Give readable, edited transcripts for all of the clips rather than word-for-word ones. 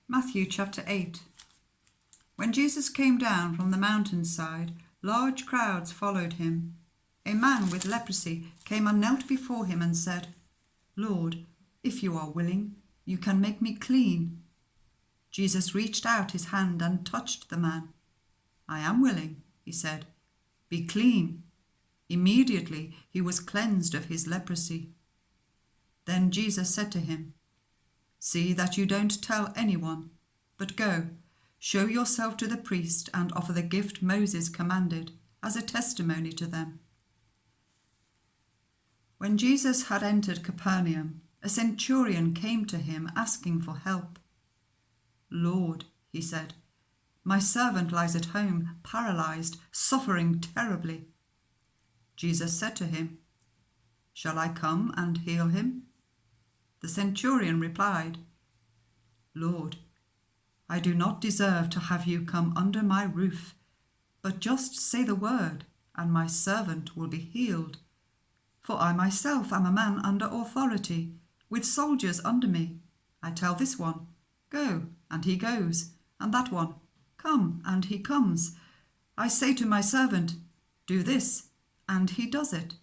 Matthew chapter 8. When Jesus came down from the mountainside, large crowds followed him. A man with leprosy came and knelt before him and said, "Lord, if you are willing, you can make me clean." Jesus reached out his hand and touched the man. "I am willing," he said. "Be clean." Immediately he was cleansed of his leprosy. Then Jesus said to him, "See that you don't tell anyone, but go, show yourself to the priest and offer the gift Moses commanded as a testimony to them." When Jesus had entered Capernaum, a centurion came to him asking for help. "Lord," he said, "my servant lies at home, paralyzed, suffering terribly." Jesus said to him, "Shall I come and heal him?" The centurion replied, "Lord, I do not deserve to have you come under my roof, but just say the word, and my servant will be healed. For I myself am a man under authority, with soldiers under me. I tell this one, 'Go,' and he goes, and that one, 'Come,' and he comes. I say to my servant, 'Do this,' and he does it."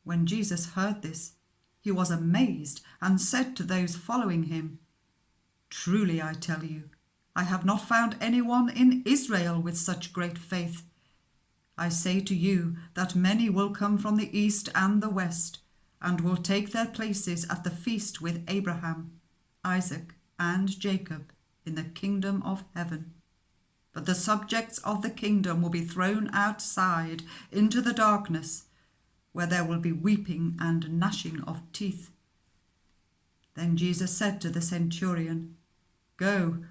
When Jesus heard this, he was amazed and said to those following him, "Truly I tell you, I have not found anyone in Israel with such great faith. I say to you that many will come from the east and the west, and will take their places at the feast with Abraham, Isaac, and Jacob in the kingdom of heaven. But the subjects of the kingdom will be thrown outside into the darkness, where there will be weeping and gnashing of teeth." Then Jesus said to the centurion, "Go,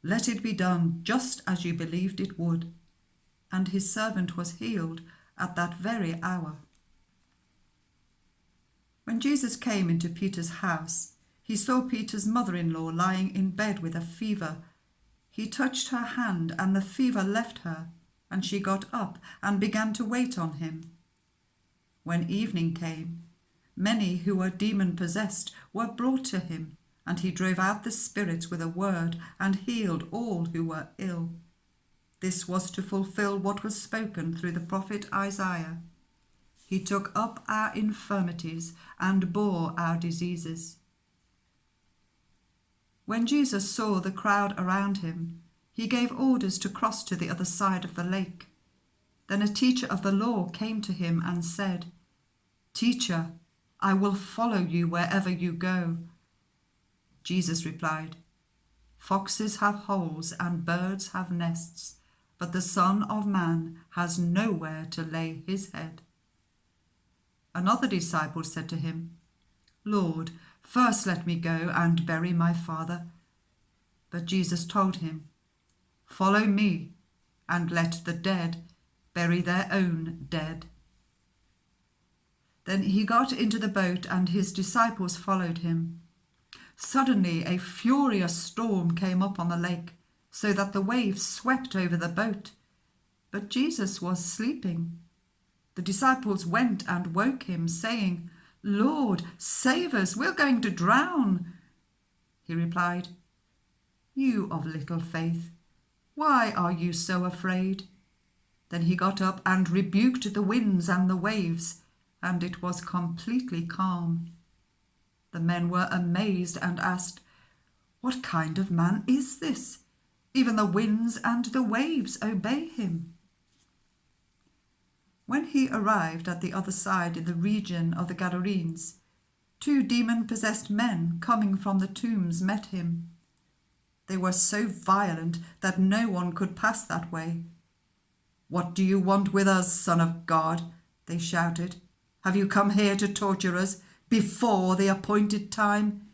let it be done just as you believed it would." And his servant was healed at that very hour. When Jesus came into Peter's house, he saw Peter's mother-in-law lying in bed with a fever. He touched her hand, and the fever left her, and she got up and began to wait on him. When evening came, many who were demon-possessed were brought to him, and he drove out the spirits with a word and healed all who were ill. This was to fulfill what was spoken through the prophet Isaiah. "He took up our infirmities and bore our diseases." When Jesus saw the crowd around him, he gave orders to cross to the other side of the lake. Then a teacher of the law came to him and said, "Teacher, I will follow you wherever you go." Jesus replied, "Foxes have holes and birds have nests, but the Son of Man has nowhere to lay his head." Another disciple said to him, "Lord, first let me go and bury my father." But Jesus told him, "Follow me, and let the dead bury their own dead." Then he got into the boat, and his disciples followed him. Suddenly a furious storm came up on the lake, so that the waves swept over the boat. But Jesus was sleeping. The disciples went and woke him, saying, "Lord, save us, we're going to drown." He replied, "You of little faith, why are you so afraid?" Then he got up and rebuked the winds and the waves, and it was completely calm. The men were amazed and asked, "What kind of man is this? Even the winds and the waves obey him." When he arrived at the other side in the region of the Gadarenes, 2 demon-possessed men coming from the tombs met him. They were so violent that no one could pass that way. "What do you want with us, Son of God?" they shouted. "Have you come here to torture us before the appointed time?"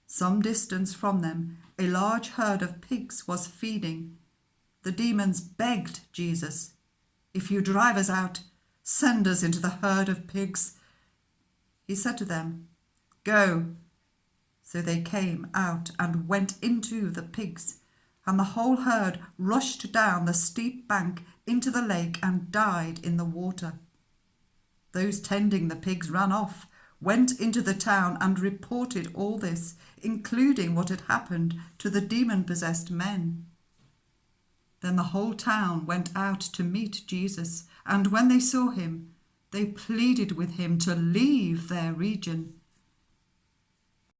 Some distance from them, a large herd of pigs was feeding. The demons begged Jesus, "If you drive us out, send us into the herd of pigs." He said to them, "Go." So they came out and went into the pigs, and the whole herd rushed down the steep bank into the lake and died in the water. Those tending the pigs ran off, went into the town and reported all this, including what had happened to the demon-possessed men. Then the whole town went out to meet Jesus, and when they saw him, they pleaded with him to leave their region.